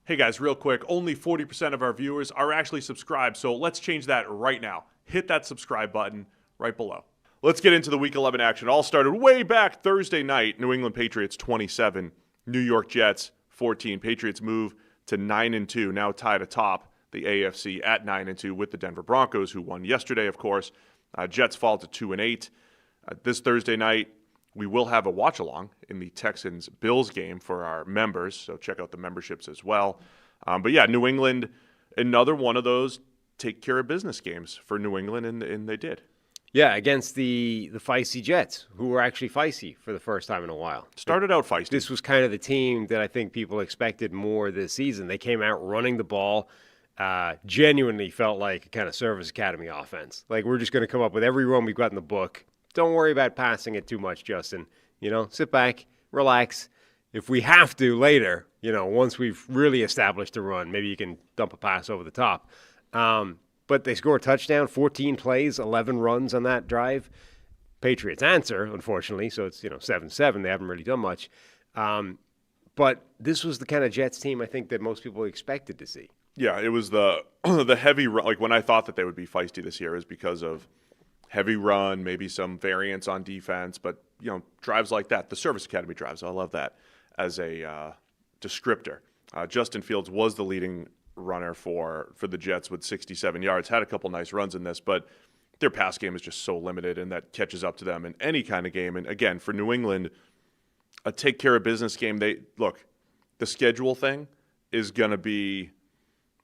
Hey guys, real quick, only 40% of our viewers are actually subscribed, so let's change that right now. Hit that subscribe button right below. Let's get into the Week 11 action. All started way back Thursday night. New England Patriots 27, New York Jets 14. Patriots move to 9-2, now tied atop the AFC at 9-2 with the Denver Broncos, who won yesterday, of course. Jets fall to 2-8. This Thursday night, we will have a watch-along in the Texans-Bills game for our members, so check out the memberships as well. But yeah, New England, another one of those take-care-of-business games for New England, and they did. Yeah, against the feisty Jets, who were actually feisty for the first time in a while. Started out feisty. This was kind of the team that I think people expected more this season. They came out running the ball, genuinely felt like a kind of service academy offense. Like, we're just going to come up with every run we've got in the book. Don't worry about passing it too much, Justin. Sit back, relax. If we have to later, once we've really established a run, maybe you can dump a pass over the top. But they score a touchdown, 14 plays, 11 runs on that drive. Patriots answer, unfortunately, so it's 7-7. They haven't really done much. But this was the kind of Jets team I think that most people expected to see. Yeah, it was the heavy run. Like, when I thought that they would be feisty this year is because of heavy run, maybe some variance on defense, but drives like that, the service academy drives, I love that as a descriptor. Justin Fields was the leading runner for the Jets with 67 yards, had a couple nice runs in this, but their pass game is just so limited, and that catches up to them in any kind of game. And again, for New England, a take care of business game. The schedule thing is going to be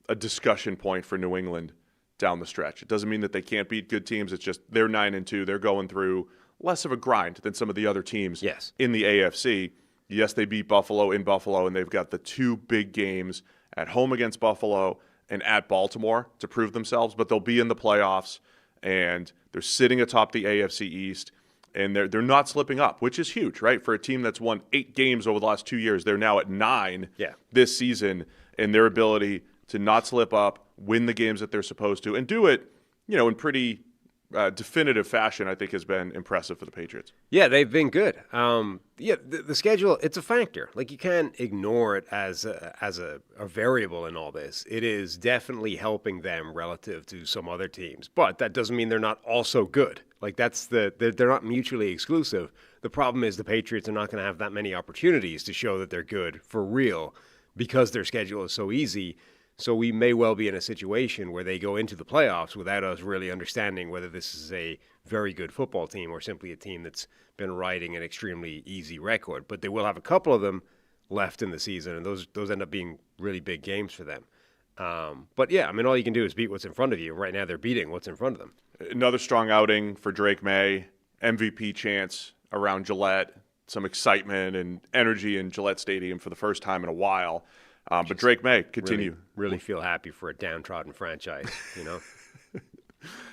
a discussion point for New England down the stretch. It doesn't mean that they can't beat good teams. It's just they're 9-2. They're going through less of a grind than some of the other teams in the AFC. Yes, they beat Buffalo in Buffalo, and they've got the two big games at home against Buffalo and at Baltimore to prove themselves, but they'll be in the playoffs, and they're sitting atop the AFC East, and they're not slipping up, which is huge, right? For a team that's won 8 games over the last 2 years, they're now at 9 this season, and their ability to not slip up, win the games that they're supposed to, and do it, in pretty definitive fashion, I think has been impressive for the Patriots. Yeah, they've been good. The schedule, it's a factor. Like, you can't ignore it as a variable in all this. It is definitely helping them relative to some other teams, but that doesn't mean they're not also good. Like, they're not mutually exclusive. The problem is the Patriots are not going to have that many opportunities to show that they're good for real because their schedule is so easy. So we may well be in a situation where they go into the playoffs without us really understanding whether this is a very good football team or simply a team that's been riding an extremely easy record. But they will have a couple of them left in the season, and those end up being really big games for them. But yeah, all you can do is beat what's in front of you. Right now they're beating what's in front of them. Another strong outing for Drake Maye, MVP chance around Gillette, some excitement and energy in Gillette Stadium for the first time in a while. But Drake Maye continue. Really feel happy for a downtrodden franchise,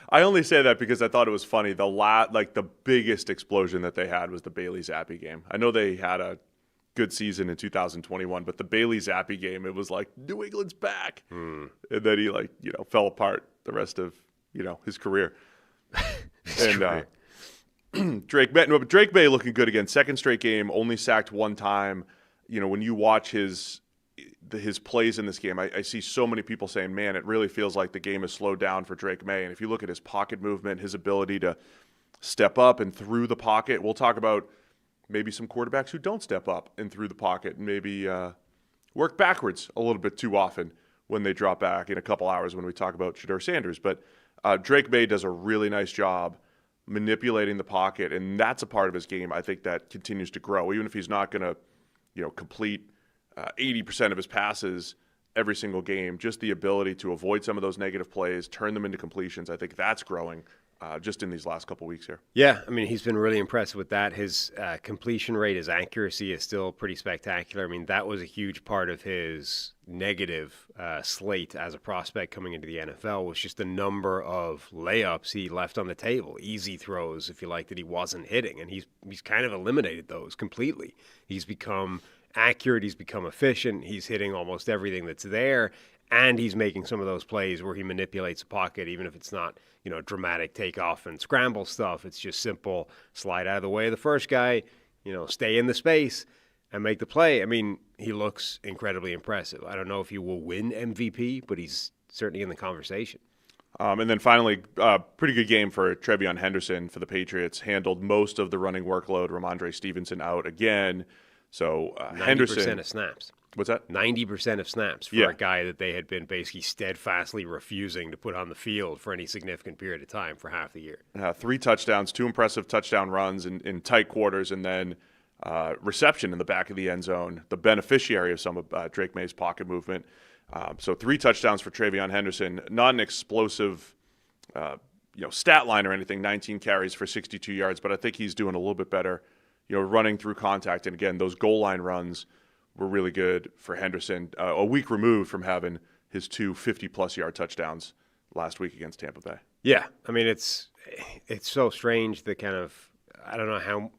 I only say that because I thought it was funny. The biggest explosion that they had was the Bailey Zappi game. I know they had a good season in 2021, but the Bailey Zappi game, it was like New England's back, and then he fell apart the rest of his career. Drake Maye looking good again. Second straight game, only sacked one time. When you watch his plays in this game, I see so many people saying, man, it really feels like the game has slowed down for Drake Maye. And if you look at his pocket movement, his ability to step up and through the pocket, we'll talk about maybe some quarterbacks who don't step up and through the pocket and maybe work backwards a little bit too often when they drop back in a couple hours when we talk about Shedeur Sanders. But Drake Maye does a really nice job manipulating the pocket, and that's a part of his game I think that continues to grow. Even if he's not going to complete 80% of his passes every single game, just the ability to avoid some of those negative plays, turn them into completions, I think that's growing just in these last couple weeks here. Yeah, he's been really impressive with that. His completion rate, his accuracy is still pretty spectacular. That was a huge part of his negative slate as a prospect coming into the NFL, was just the number of layups he left on the table, easy throws, if you like, that he wasn't hitting. And he's kind of eliminated those completely. He's become accurate, he's become efficient, he's hitting almost everything that's there, and he's making some of those plays where he manipulates the pocket, even if it's not, dramatic takeoff and scramble stuff. It's just simple, slide out of the way of the first guy, stay in the space. and make the play, I mean, he looks incredibly impressive. I don't know if he will win MVP, but he's certainly in the conversation. And then finally, pretty good game for Trevion Henderson for the Patriots. Handled most of the running workload. Ramondre Stevenson out again. So 90% Henderson. of snaps. What's that? 90% of snaps for a guy that they had been basically steadfastly refusing to put on the field for any significant period of time for half the year. 3 touchdowns, 2 impressive touchdown runs in tight quarters, and then reception in the back of the end zone, the beneficiary of some of Drake Maye's pocket movement. So 3 touchdowns for Trevion Henderson. Not an explosive stat line or anything, 19 carries for 62 yards, but I think he's doing a little bit better, running through contact. And again, those goal line runs were really good for Henderson, a week removed from having his 2 50-plus yard touchdowns last week against Tampa Bay. Yeah, I mean, it's so strange that kind of, I don't know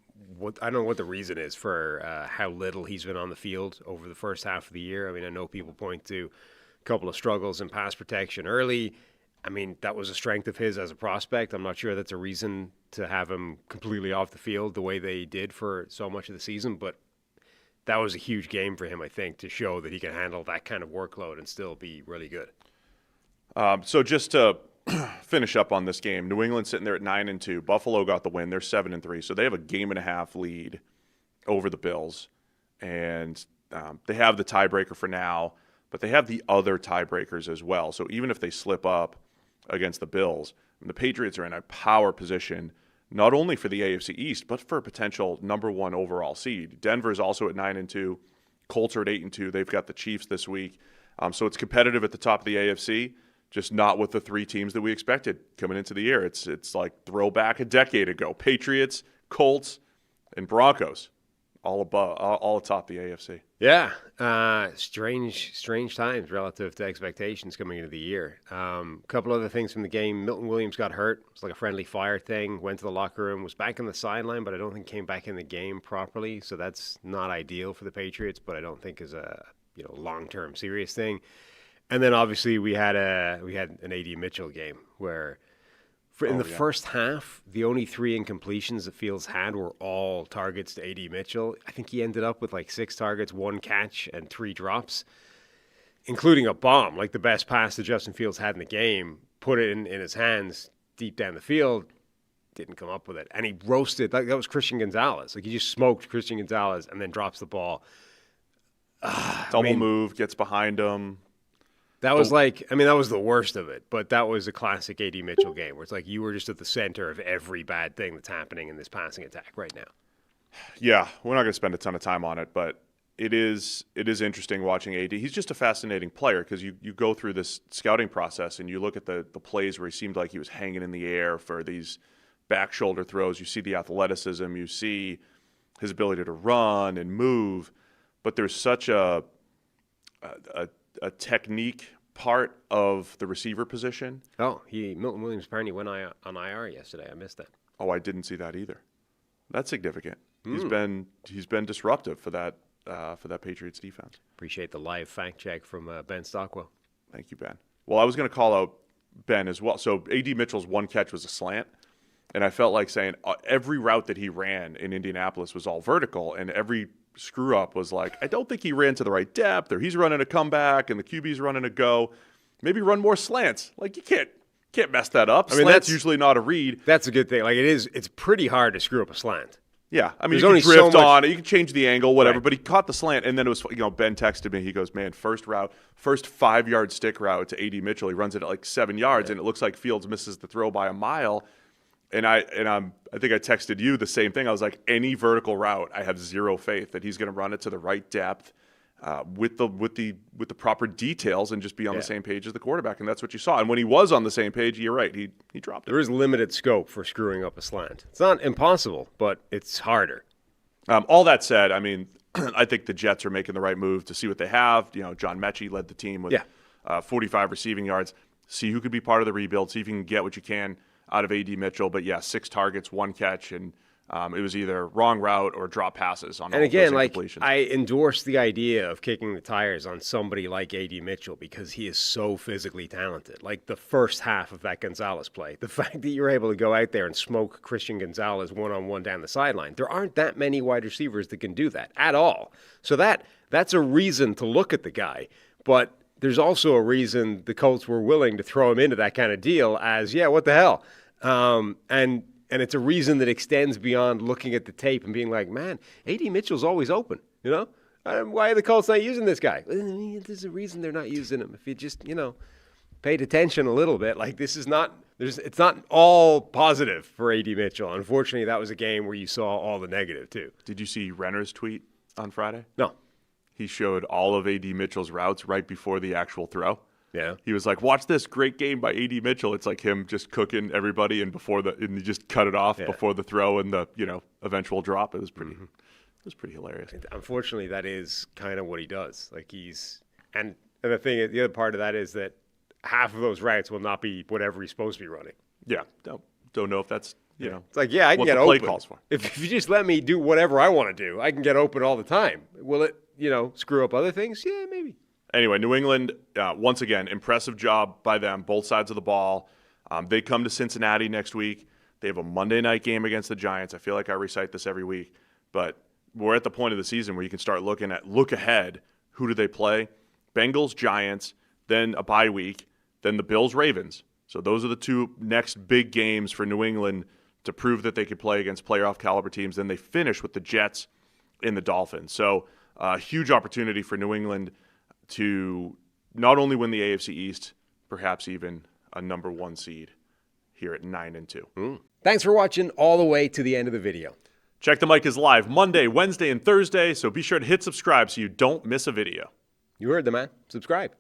what the reason is for how little he's been on the field over the first half of the year. I mean, I know people point to a couple of struggles in pass protection early. I mean, that was a strength of his as a prospect. I'm not sure that's a reason to have him completely off the field the way they did for so much of the season, but that was a huge game for him, I think, to show that he can handle that kind of workload and still be really good. So just to finish up on this game, New England sitting there at 9-2. Buffalo got the win. They're 7-3, so they have a 1.5 game lead over the Bills, and they have the tiebreaker for now, but they have the other tiebreakers as well. So even if they slip up against the Bills, the Patriots are in a power position, not only for the AFC East, but for a potential number 1 overall seed. Denver's also at 9-2. Colts are at 8-2. They've got the Chiefs this week. So it's competitive at the top of the AFC, just not with the 3 teams that we expected coming into the year. It's like throwback a decade ago. Patriots, Colts, and Broncos, all atop the AFC. Yeah, strange times relative to expectations coming into the year. A couple other things from the game. Milton Williams got hurt. It was like a friendly fire thing. Went to the locker room, was back on the sideline, but I don't think came back in the game properly. So that's not ideal for the Patriots, but I don't think is a long-term serious thing. And then obviously we had an A.D. Mitchell game where in the first half, the only 3 incompletions that Fields had were all targets to A.D. Mitchell. I think he ended up with like 6 targets, 1 catch, and 3 drops, including a bomb, like the best pass that Justin Fields had in the game, put it in his hands deep down the field, didn't come up with it. And he roasted, that was Christian Gonzalez. Like he just smoked Christian Gonzalez and then drops the ball. Double move, gets behind him. That was that was the worst of it, but that was a classic A.D. Mitchell game where it's like you were just at the center of every bad thing that's happening in this passing attack right now. Yeah, we're not going to spend a ton of time on it, but it is interesting watching A.D. He's just a fascinating player because you go through this scouting process and you look at the plays where he seemed like he was hanging in the air for these back shoulder throws. You see the athleticism, you see his ability to run and move, but there's such a technique part of the receiver position. Oh, Milton Williams apparently went on IR yesterday. I missed that. Oh, I didn't see that either. That's significant. He's been disruptive for that Patriots defense. Appreciate the live fact check from Ben Stockwell. Thank you, Ben. Well, I was going to call out Ben as well. So A.D. Mitchell's 1 catch was a slant, and I felt like saying every route that he ran in Indianapolis was all vertical, and every screw up was like, I don't think he ran to the right depth, or he's running a comeback and the QB's running a go. Maybe run more slants. Like you can't mess that up. I mean, that's usually not a read. That's a good thing. Like it's pretty hard to screw up a slant. Yeah, I mean, you can drift on it, you can change the angle, whatever. Right. But he caught the slant, and then it was, Ben texted me. He goes, "Man, first 5-yard stick route to A.D. Mitchell. He runs it at like 7 yards, and it looks like Fields misses the throw by a mile." And I think I texted you the same thing. I was like, any vertical route, I have zero faith that he's going to run it to the right depth with the proper details and just be on the same page as the quarterback. And that's what you saw. And when he was on the same page, you're right, he dropped it. There is limited scope for screwing up a slant. It's not impossible, but it's harder. All that said, I mean, I think the Jets are making the right move to see what they have. John Mechie led the team with 45 receiving yards. See who could be part of the rebuild. See if you can get what you can out of A.D. Mitchell. But 6 targets, 1 catch, and It was either wrong route or drop passes on all And again, those like, incompletions. I endorse the idea of kicking the tires on somebody like A.D. Mitchell because he is so physically talented. Like the first half of that Gonzalez play, the fact that you're able to go out there and smoke Christian Gonzalez one-on-one down the sideline, there aren't that many wide receivers that can do that at all. So that's a reason to look at the guy. But there's also a reason the Colts were willing to throw him into that kind of deal as, yeah, what the hell? And it's a reason that extends beyond looking at the tape and being like, man, A.D. Mitchell's always open, you know? Why are the Colts not using this guy? There's a reason they're not using him. If you just, paid attention a little bit, like it's not all positive for A.D. Mitchell. Unfortunately, that was a game where you saw all the negative too. Did you see Renner's tweet on Friday? No. He showed all of A.D. Mitchell's routes right before the actual throw. Yeah. He was like, watch this great game by A.D. Mitchell. It's like him just cooking everybody and and he just cut it off before the throw and the, eventual drop. It was pretty hilarious. Unfortunately, that is kind of what he does. Like and the other part of that is that half of those routes will not be whatever he's supposed to be running. Yeah. Don't know if that's, It's like, yeah, I can what get the open. play calls for. If you just let me do whatever I want to do, I can get open all the time. Will it, screw up other things? Yeah, maybe. Anyway, New England, once again, impressive job by them, both sides of the ball. They come to Cincinnati next week. They have a Monday night game against the Giants. I feel like I recite this every week, but we're at the point of the season where you can start look ahead. Who do they play? Bengals, Giants, then a bye week, then the Bills, Ravens. So those are the two next big games for New England to prove that they could play against playoff caliber teams. Then they finish with the Jets and the Dolphins. So a huge opportunity for New England to not only win the AFC East, perhaps even a number 1 seed here at 9-2. Thanks for watching all the way to the end of the video. Check the Mic is live Monday, Wednesday, and Thursday, so be sure to hit subscribe so you don't miss a video. You heard the man. Subscribe.